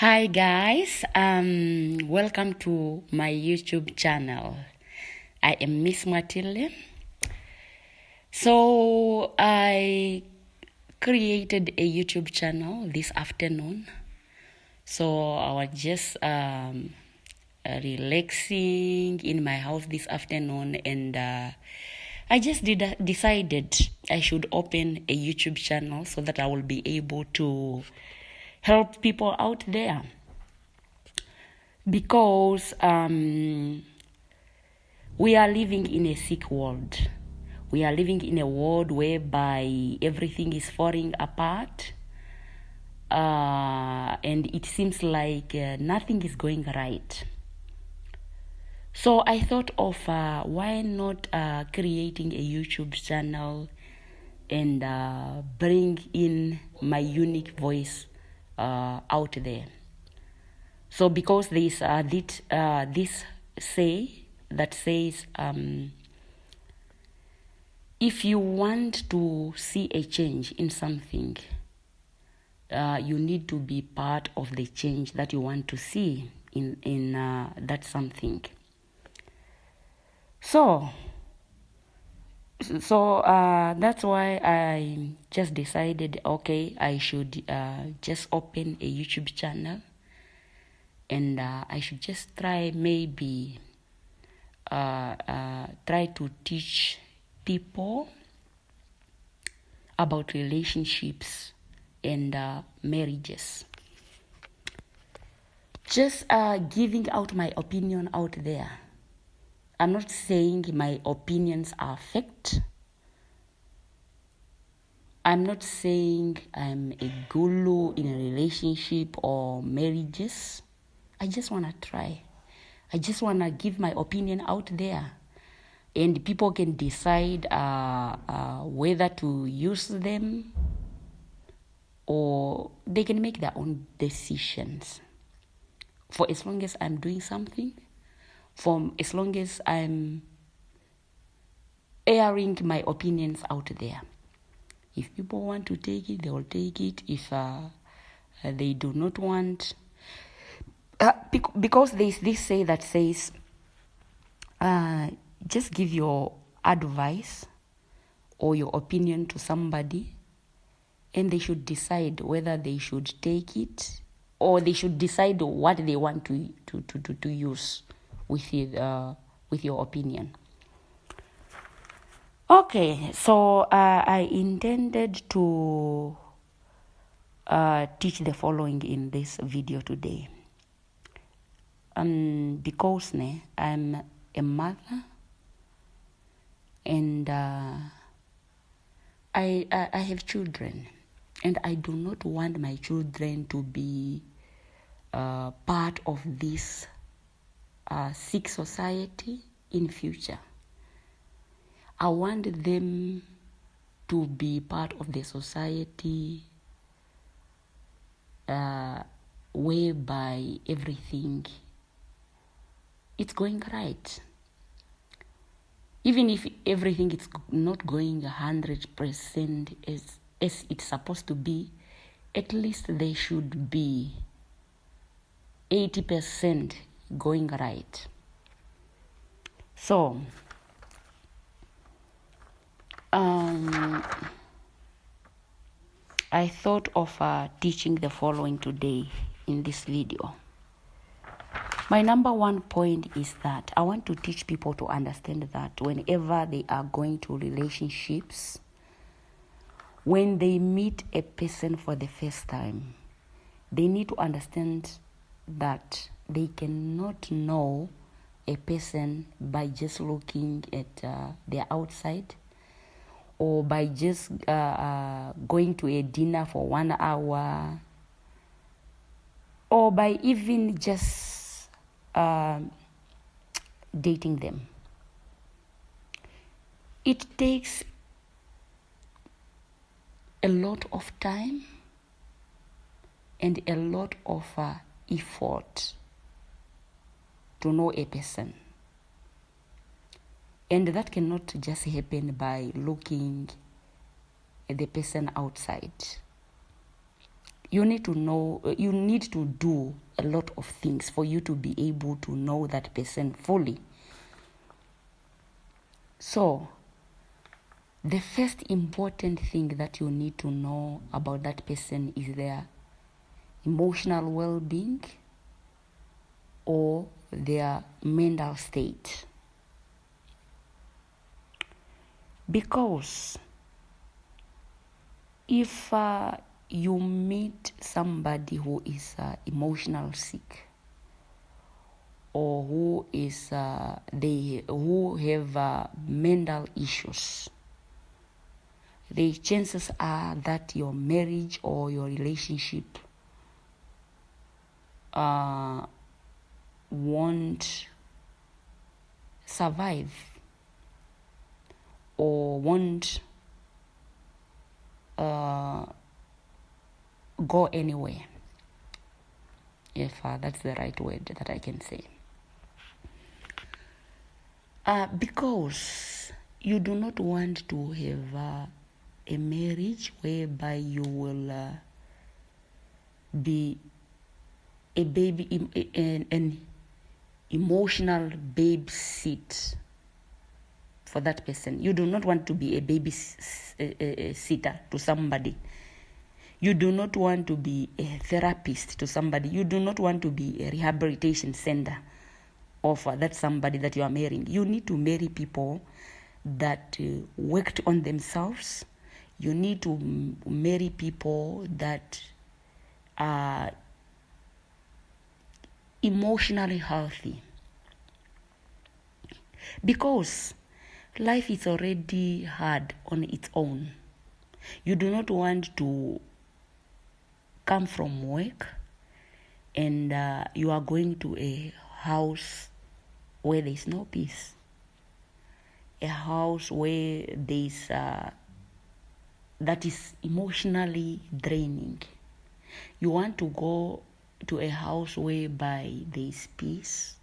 Hi guys, welcome to my YouTube channel. I am Miss Matilde. So I created a YouTube channel this afternoon. So I was just relaxing in my house this afternoon, and I just decided I should open a YouTube channel so that I will be able to help people out there, because we are living in a sick world. We are living in a world whereby everything is falling apart, and it seems like nothing is going right. So I thought of why not creating a YouTube channel and bring in my unique voice out there. So because there is this say that says, if you want to see a change in something, you need to be part of the change that you want to see in that something. So that's why I just decided, okay, I should just open a YouTube channel, and I should just try maybe try to teach people about relationships and marriages. Just giving out my opinion out there. I'm not saying my opinions are fact. I'm not saying I'm a guru in a relationship or marriages. I just want to try. I just want to give my opinion out there, and people can decide whether to use them, or they can make their own decisions. For as long as I'm doing something, for as long as I'm airing my opinions out there. If people want to take it, they will take it. If they do not want, because there is this say that says, just give your advice or your opinion to somebody, and they should decide whether they should take it, or they should decide what they want to use with your opinion. Okay, so I intended to teach the following in this video today. Because I'm a mother, and I have children, and I do not want my children to be part of this sick society in future. I want them to be part of the society whereby everything it's going right. Even if everything is not going 100% as it's supposed to be, at least they should be 80% going right. So I thought of teaching the following today in this video. My number one point is that I want to teach people to understand that whenever they are going to relationships, when they meet a person for the first time, they need to understand that they cannot know a person by just looking at their outside, or by just going to a dinner for 1 hour, or by even just dating them. It takes a lot of time and a lot of effort to know a person. And that cannot just happen by looking at the person outside. you need to know, you need to do a lot of things for you to be able to know that person fully. So, the first important thing that you need to know about that person is their emotional well-being or their mental state. Because if you meet somebody who is emotional sick, or who is who have mental issues, the chances are that your marriage or your relationship won't survive or won't go anywhere, if that's the right word that I can say. Because you do not want to have a marriage whereby you will be a baby, an emotional babysit for that person. You do not want to be a babysitter to somebody. You do not want to be a therapist to somebody. You do not want to be a rehabilitation center of that somebody that you are marrying. You need to marry people that worked on themselves. You need to marry people that are emotionally healthy. Because life is already hard on its own. You do not want to come from work and you are going to a house where there is no peace. A house where there is that is emotionally draining. You want to go to a house whereby there is peace,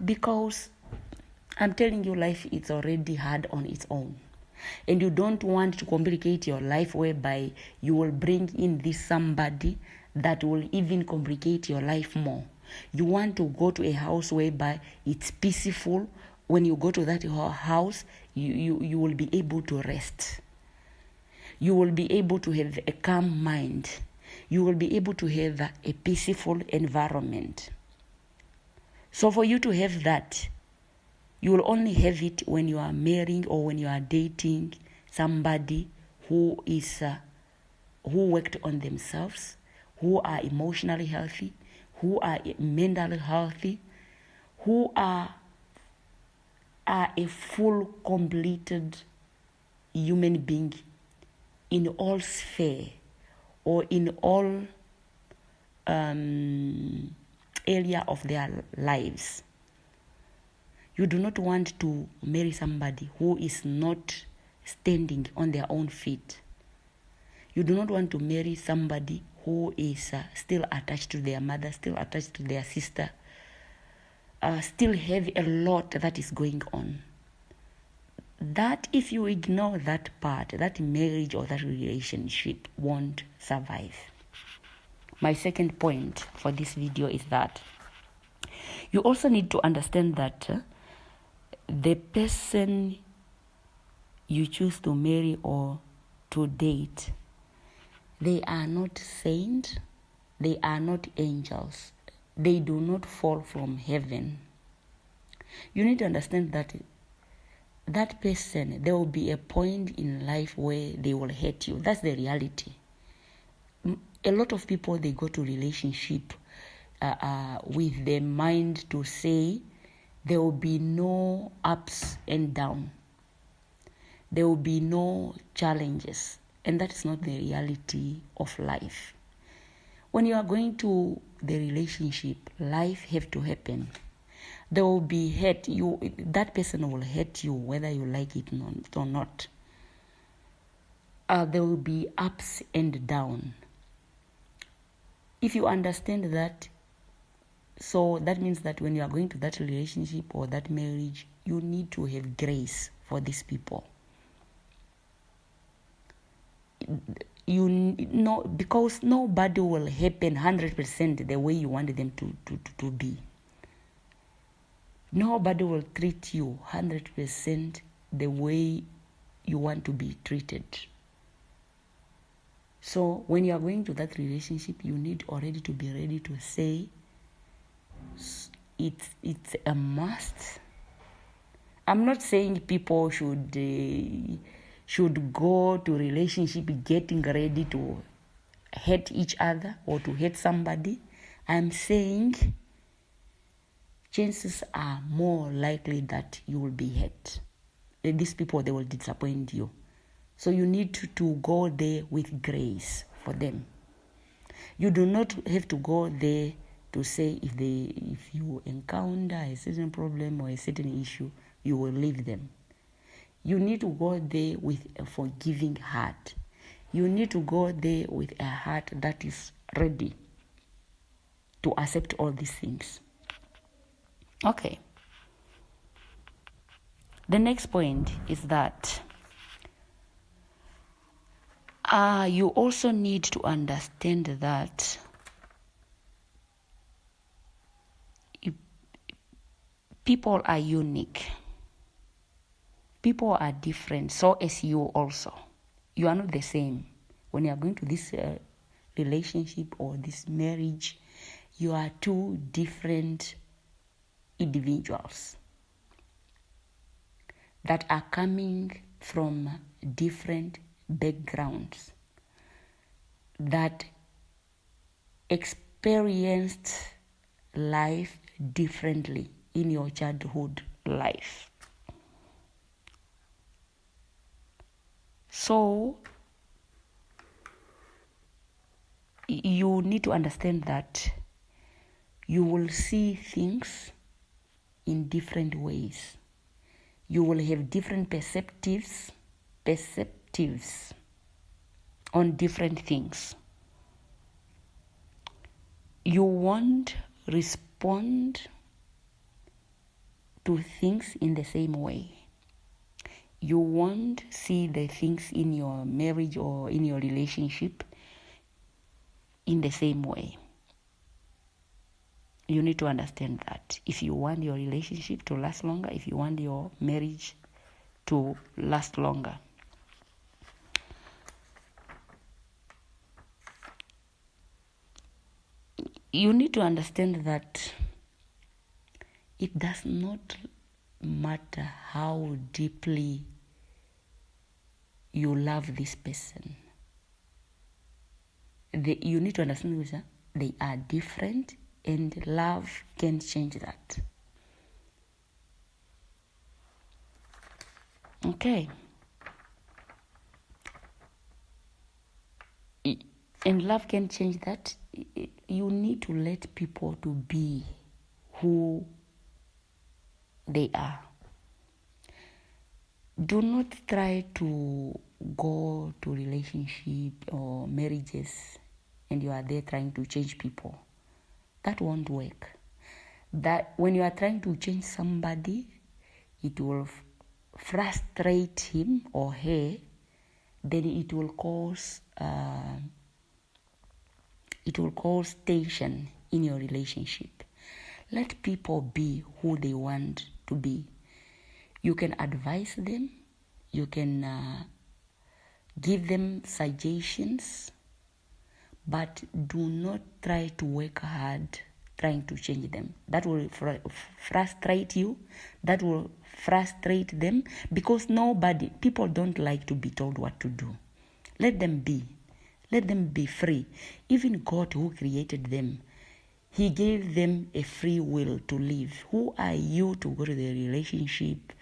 because I'm telling you, life is already hard on its own, and you don't want to complicate your life whereby you will bring in this somebody that will even complicate your life more. You want to go to a house whereby it's peaceful. When you go to that house, you will be able to rest. You will be able to have a calm mind. You will be able to have a peaceful environment. So for you to have that, you will only have it when you are marrying or when you are dating somebody who is who worked on themselves, who are emotionally healthy, who are mentally healthy, who are a full, completed human being in all sphere or in all area of their lives. You do not want to marry somebody who is not standing on their own feet. You do not want to marry somebody who is still attached to their mother, still attached to their sister, still have a lot that is going on. That if you ignore that part, that marriage or that relationship won't survive. My second point for this video is that you also need to understand that the person you choose to marry or to date, they are not saints, they are not angels, they do not fall from heaven. You need to understand that that person, there will be a point in life where they will hate you. That's the reality. A lot of people, they go to relationship with the mind to say there will be no ups and downs. There will be no challenges. And that is not the reality of life. When you are going to the relationship, life have to happen. There will be hate. That person will hate you whether you like it or not. There will be ups and downs. If you understand that, so that means that when you are going to that relationship or that marriage, you need to have grace for these people. you know, because nobody will happen 100% the way you want them to be. Nobody will treat you 100% the way you want to be treated. So when you are going to that relationship, you need already to be ready to say it's a must. I'm not saying people should go to relationship getting ready to hate each other or to hate somebody. I'm saying chances are more likely that you will be hurt. These people, they will disappoint you. So you need to go there with grace for them. You do not have to go there to say if you encounter a certain problem or a certain issue, you will leave them. You need to go there with a forgiving heart. You need to go there with a heart that is ready to accept all these things. Okay. The next point is that you also need to understand that people are unique. People are different, so as you also. You are not the same. When you are going to this relationship or this marriage, you are two different individuals that are coming from different backgrounds, that experienced life differently in your childhood life. So you need to understand that you will see things in different ways. You will have different perspectives on different things. You won't respond to things in the same way. You won't see the things in your marriage or in your relationship in the same way. You need to understand that if you want your relationship to last longer, if you want your marriage to last longer. You need to understand that it does not matter how deeply you love this person. You need to understand that they are different and love can change that. Okay. And love can change that. You need to let people to be who they are. Do not try to go to relationship or marriages and you are there trying to change people. That won't work. That when you are trying to change somebody, it will frustrate him or her. Then it will cause tension in your relationship. Let people be who they want to be. You can advise them. You can give them suggestions. But do not try to work hard trying to change them. That will frustrate you. That will frustrate them because people don't like to be told what to do. Let them be. Let them be free. Even God who created them, He gave them a free will to live. Who are you to go to the relationship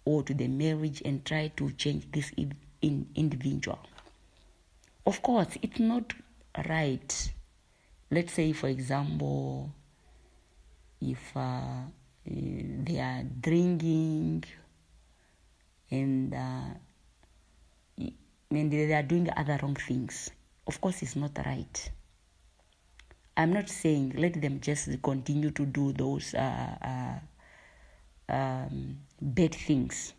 or to the marriage and try to change this individual? Of course, it's not right. Let's say, for example, if they are drinking and they are doing other wrong things. Of course, it's not right. I'm not saying let them just continue to do those bad things.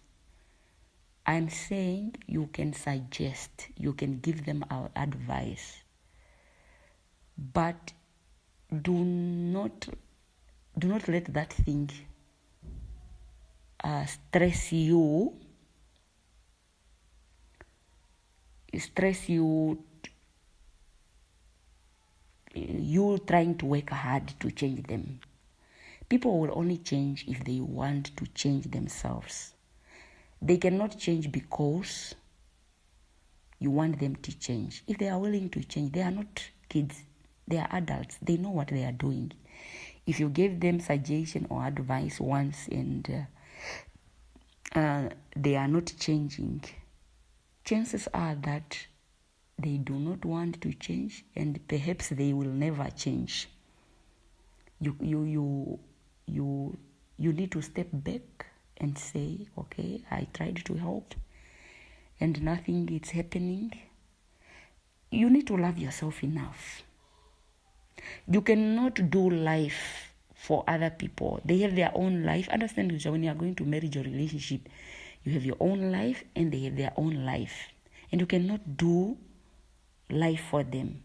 I'm saying you can suggest, you can give them our advice, but do not let that thing stress you you trying to work hard to change them. People will only change if they want to change themselves. They cannot change because you want them to change. If they are willing to change, they are not kids. They are adults. They know what they are doing. If you give them suggestion or advice once and they are not changing, chances are that they do not want to change, and perhaps they will never change. You need to step back and say, okay, I tried to help and nothing is happening. You need to love yourself enough. You cannot do life for other people. They have their own life. Understand, when you are going to marriage or relationship, you have your own life and they have their own life. And you cannot do life for them.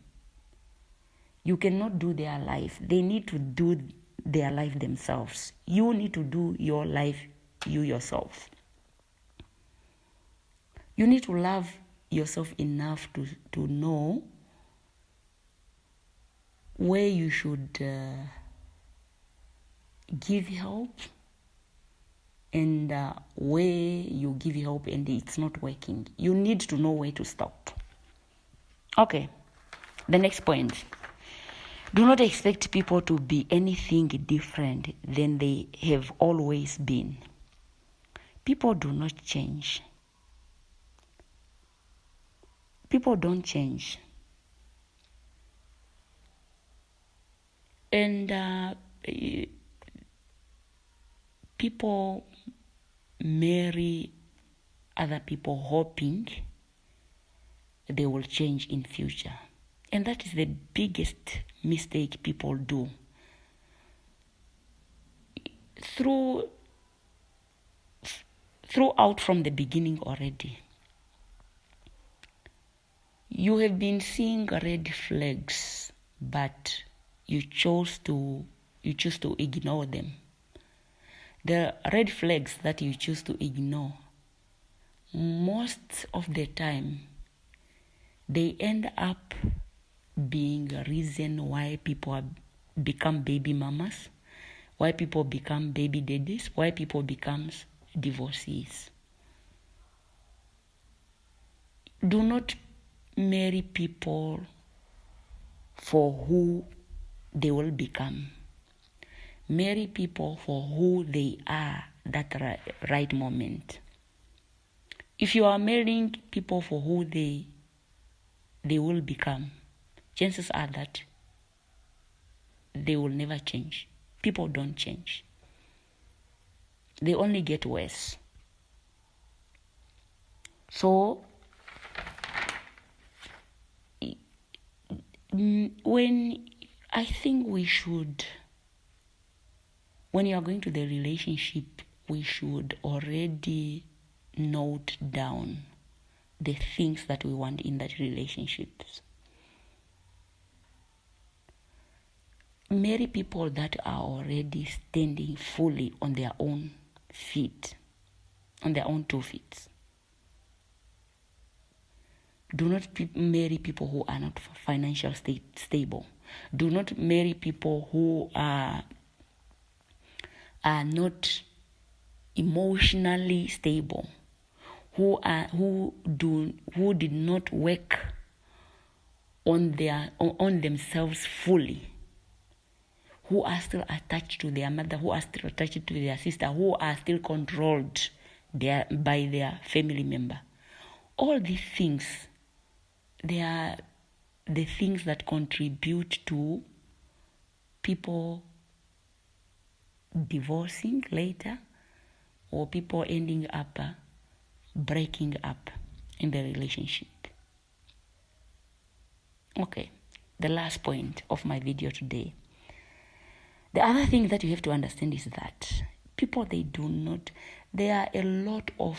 You cannot do their life. They need to do their life themselves. You need to do your life, you yourself. You need to love yourself enough to know where you should give help and where you give help and it's not working. You need to know where to stop. Okay, the next point. Do not expect people to be anything different than they have always been. People do not change. People don't change. And people marry other people hoping they will change in future. And that is the biggest mistake people do. Throughout from the beginning already, you have been seeing red flags, but you choose to ignore them. The red flags that you choose to ignore, most of the time, they end up being a reason why people become baby mamas, why people become baby daddies, why people become divorcees. Do not marry people for who they will become. Marry people for who they are that right moment. If you are marrying people for who they will become, chances are that they will never change. People don't change. They only get worse. So, when you are going to the relationship, we should already note down the things that we want in that relationship. Marry people that are already standing fully on their own feet, on their own 2 feet. Do not marry people who are not financially stable. Do not marry people who are not emotionally stable, who did not work on themselves fully, who are still attached to their mother, who are still attached to their sister, who are still controlled by their family member. All these things, they are the things that contribute to people divorcing later or people ending up breaking up in the relationship. Okay, the last point of my video today. The other thing that you have to understand is that people, there are a lot of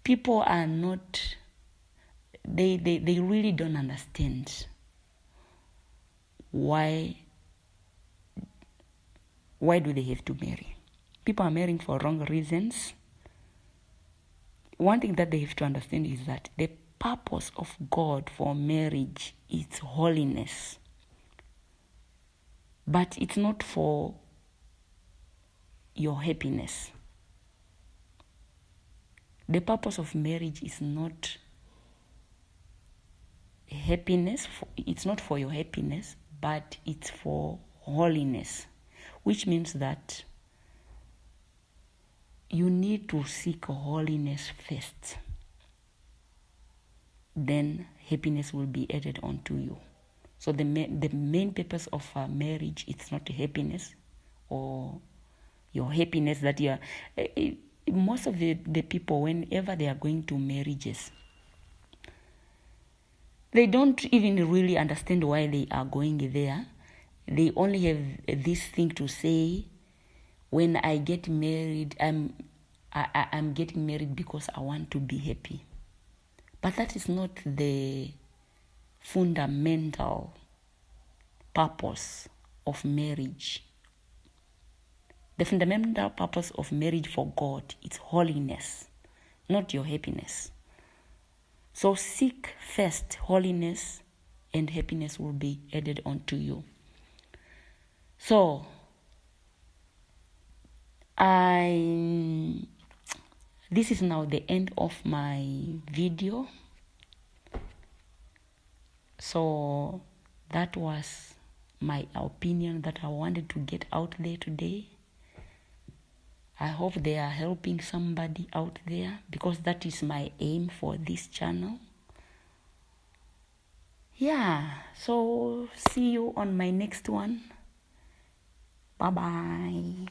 people are not, they really don't understand why do they have to marry. People are marrying for wrong reasons. One thing that they have to understand is that the purpose of God for marriage is holiness. But it's not for your happiness. The purpose of marriage is not happiness. It's not for your happiness, but it's for holiness, which means that you need to seek holiness first. Then happiness will be added onto you. So the main purpose of marriage, it's not happiness or your happiness that you are. Most of the people, whenever they are going to marriages, they don't even really understand why they are going there. They only have this thing to say, when I get married, I'm getting married because I want to be happy. But that is not the fundamental purpose of marriage. The fundamental purpose of marriage for God is holiness, not your happiness. So seek first holiness, and happiness will be added onto you. So this is now the end of my video. So that was my opinion that I wanted to get out there today. I hope they are helping somebody out there, because that is my aim for this channel. Yeah, so see you on my next one. Bye-bye.